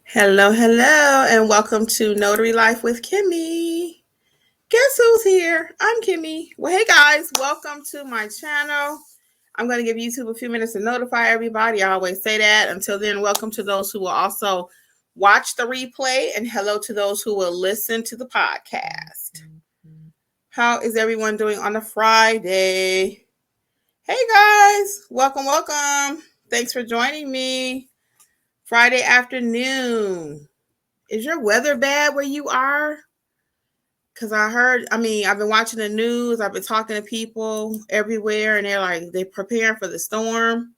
Hello, hello, and welcome to Notary Life with Kimmi. Guess who's here? I'm Kimmi. Well, hey guys, welcome to my channel. I'm going to give YouTube a few minutes to notify everybody. I always say that. Until then, welcome to those who will also watch the replay, and hello to those who will listen to the podcast. How is everyone doing on a Friday? Hey guys, welcome. Thanks for joining me. Friday afternoon. Is your weather bad where you are? Because I've been watching the news. I've been talking to people everywhere, and they're preparing for the storm.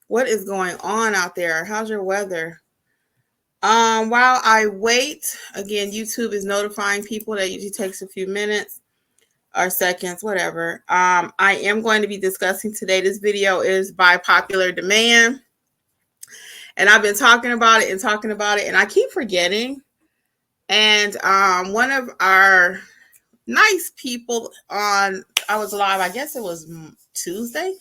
What is going on out there? How's your weather? While I wait, again, YouTube is notifying people. That usually takes a few minutes or seconds, whatever. I am going to be discussing today. This video is by popular demand. And I've been talking about it, and I keep forgetting. And one of our nice people I was live, I guess it was Tuesday.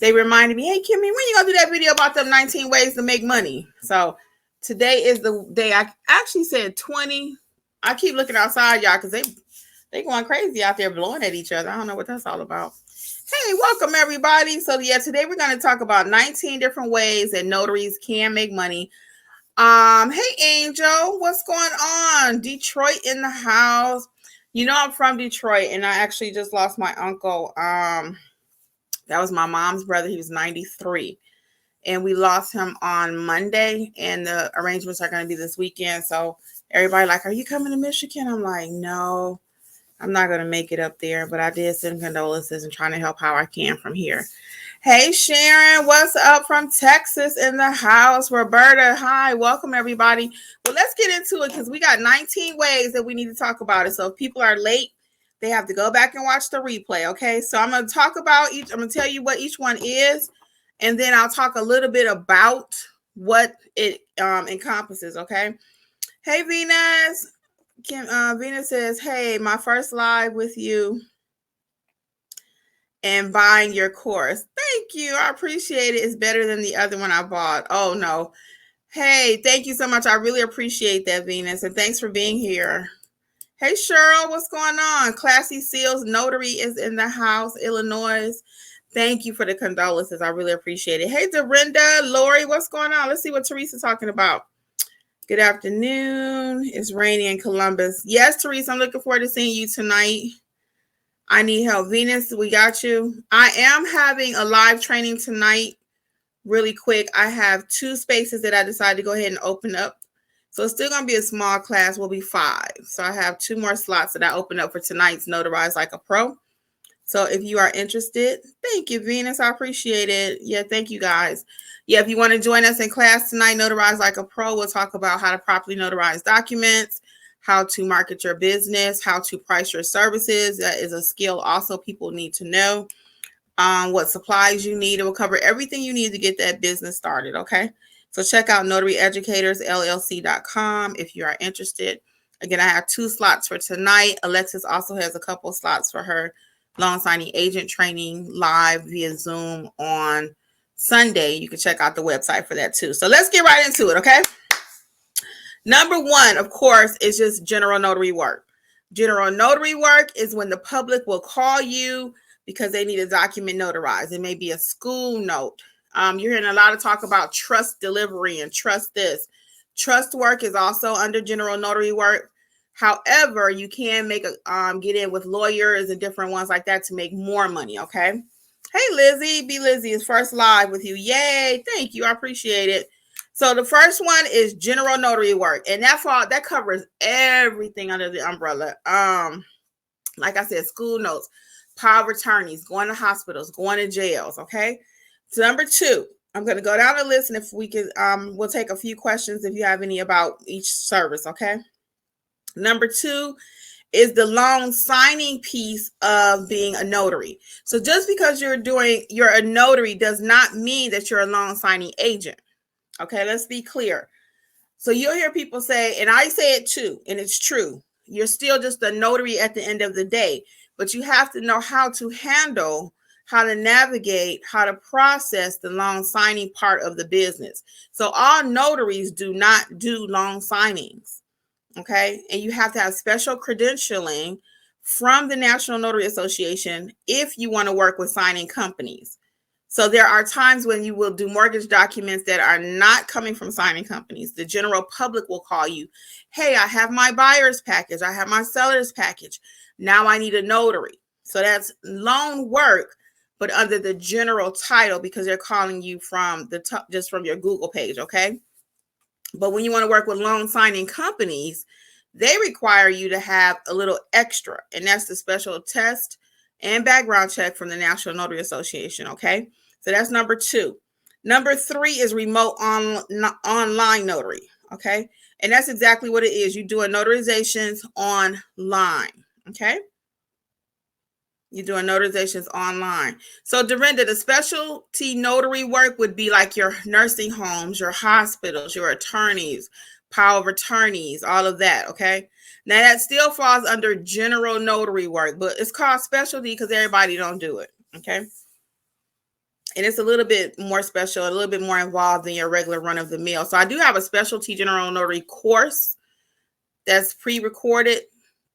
They reminded me, hey, Kimmi, when you going to do that video about them 19 ways to make money? So today is the day. I actually said 20. I keep looking outside, y'all, because they going crazy out there blowing at each other. I don't know what that's all about. Hey, welcome everybody. So yeah, today we're going to talk about 19 different ways that notaries can make money. Hey Angel, what's going on? Detroit in the house. You know I'm from Detroit, and I actually just lost my uncle. That was my mom's brother. He was 93, and we lost him on Monday, and the arrangements are going to be this weekend. So everybody like, are you coming to Michigan? I'm like, no. I'm not going to make it up there, but I did send condolences and trying to help how I can from here. Hey, Sharon, what's up from Texas in the house? Roberta, hi, welcome everybody. Well, let's get into it because we got 19 ways that we need to talk about it. So if people are late, they have to go back and watch the replay, okay? So I'm going to talk about I'm going to tell you what each one is, and then I'll talk a little bit about what it encompasses, okay? Hey, Venus. Venus says, hey, my first live with you and buying your course. Thank you. I appreciate it. It's better than the other one I bought. Oh, no. Hey, thank you so much. I really appreciate that, Venus. And thanks for being here. Hey, Cheryl, what's going on? Classy Seals Notary is in the house, Illinois. Thank you for the condolences. I really appreciate it. Hey, Dorinda, Lori, what's going on? Let's see what Teresa's talking about. Good afternoon. It's rainy in Columbus. Yes, Teresa, I'm looking forward to seeing you tonight. I need help. Venus, we got you. I am having a live training tonight. Really quick. I have 2 spaces that I decided to go ahead and open up. So it's still going to be a small class. Will be 5. So I have 2 more slots that I open up for tonight's Notarize Like a Pro. So if you are interested, thank you, Venus. I appreciate it. Yeah, thank you guys. Yeah, if you want to join us in class tonight, Notarize Like a Pro, we'll talk about how to properly notarize documents, how to market your business, how to price your services. That is a skill also people need to know. What supplies you need. It will cover everything you need to get that business started, okay? So check out notaryeducatorsllc.com if you are interested. Again, I have 2 slots for tonight. Alexis also has a couple slots for her loan signing agent training live via Zoom on Sunday. You can check out the website for that too. So let's get right into it, okay? Number 1, of course, is just general notary work. General notary work is when the public will call you because they need a document notarized. It may be a school note. You're hearing a lot of talk about trust delivery and trust this. Trust work is also under general notary work. However, you can make get in with lawyers and different ones like that to make more money, okay? Hey, Lizzie. B. Lizzie is first live with you. Yay. Thank you. I appreciate it. So the first one is general notary work. And that covers everything under the umbrella. Like I said, school notes, power of attorneys, going to hospitals, going to jails, okay? So number 2, I'm going to go down the list, and if we could, we'll take a few questions if you have any about each service, okay? Number 2 is the loan signing piece of being a notary. So just because you're a notary does not mean that you're a loan signing agent. Okay, let's be clear. So you'll hear people say, and I say it too, and it's true, you're still just a notary at the end of the day, but you have to know how to handle, how to navigate, how to process the loan signing part of the business. So all notaries do not do loan signings. Okay. And you have to have special credentialing from the National Notary Association if you want to work with signing companies. So there are times when you will do mortgage documents that are not coming from signing companies. The general public will call you, hey, I have my buyer's package. I have my seller's package. Now I need a notary. So that's loan work, but under the general title because they're calling you from the top, just from your Google page. Okay. But when you want to work with loan signing companies, they require you to have a little extra, and that's the special test and background check from the National Notary Association. Okay. So that's number 2. Number 3 is remote online notary. Okay. And that's exactly what it is. You're doing notarizations online. Okay. You're doing notarizations online. So Dorinda, the specialty notary work would be like your nursing homes, your hospitals, your attorneys, power of attorneys, all of that. Okay. Now that still falls under general notary work, but it's called specialty because everybody don't do it. Okay. And it's a little bit more special, a little bit more involved than your regular run of the mill. So I do have a specialty general notary course that's pre-recorded,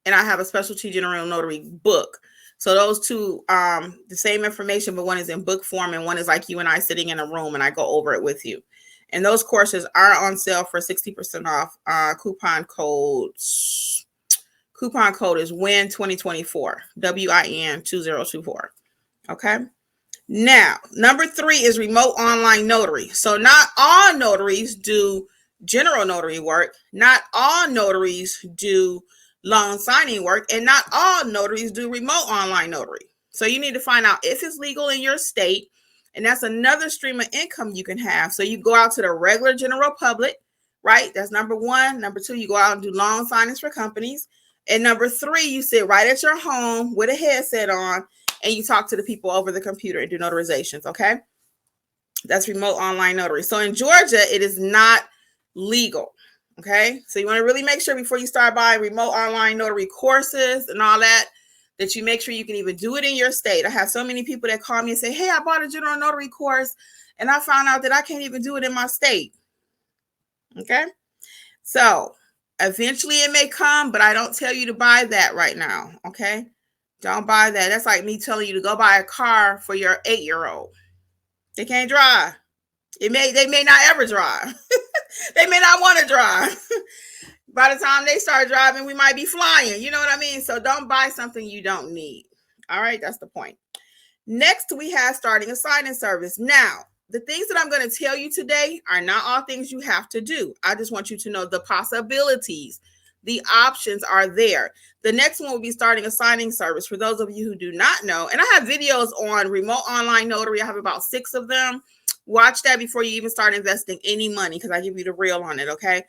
and I have a specialty general notary book. So those two, the same information, but one is in book form and one is like you and I sitting in a room and I go over it with you. And those courses are on sale for 60% off. Coupon code is WIN2024, WIN 2024. Okay. Now, number 3 is remote online notary. So not all notaries do general notary work. Not all notaries do loan signing work, and not all notaries do remote online notary. So you need to find out if it's legal in your state, and that's another stream of income you can have. So you go out to the regular general public, right? That's number 1. Number 2, you go out and do loan signings for companies. And number 3, you sit right at your home with a headset on and you talk to the people over the computer and do notarizations. Okay. That's remote online notary. So in Georgia, it is not legal. Okay. So you want to really make sure before you start buying remote online notary courses and all that, that you make sure you can even do it in your state. I have so many people that call me and say, hey, I bought a general notary course and I found out that I can't even do it in my state. Okay. So eventually it may come, but I don't tell you to buy that right now. Okay. Don't buy that. That's like me telling you to go buy a car for your 8-year-old. They can't drive. They may not ever drive. They may not want to drive. By the time they start driving, we might be flying. You know what I mean? So don't buy something you don't need. All right, that's the point. Next, we have starting a signing service. Now, the things that I'm going to tell you today are not all things you have to do. I just want you to know the possibilities. The options are there. The next one will be starting a signing service for those of you who do not know. And I have videos on remote online notary. I have about 6 of them. Watch that before you even start investing any money because I give you the real on it, okay?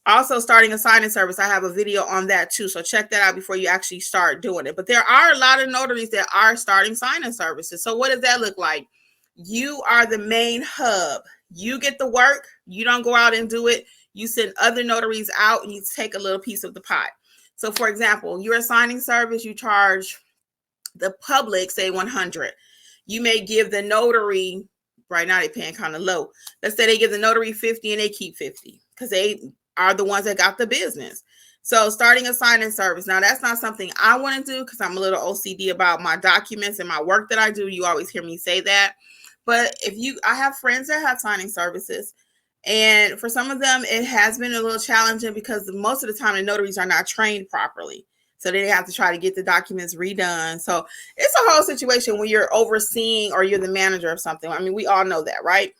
Also, starting a signing service, I have a video on that too. So check that out before you actually start doing it. But there are a lot of notaries that are starting signing services. So what does that look like? You are the main hub. You get the work. You don't go out and do it. You send other notaries out and you take a little piece of the pie. So for example, you're a signing service, you charge the public, say 100. You may give the notary, right now they're paying kind of low. Let's say they give the notary 50 and they keep 50 because they are the ones that got the business. So starting a signing service. Now that's not something I want to do because I'm a little OCD about my documents and my work that I do. You always hear me say that. But I have friends that have signing services. And for some of them, it has been a little challenging because most of the time the notaries are not trained properly. So they have to try to get the documents redone. So it's a whole situation when you're overseeing or you're the manager of something. I mean, we all know that, right?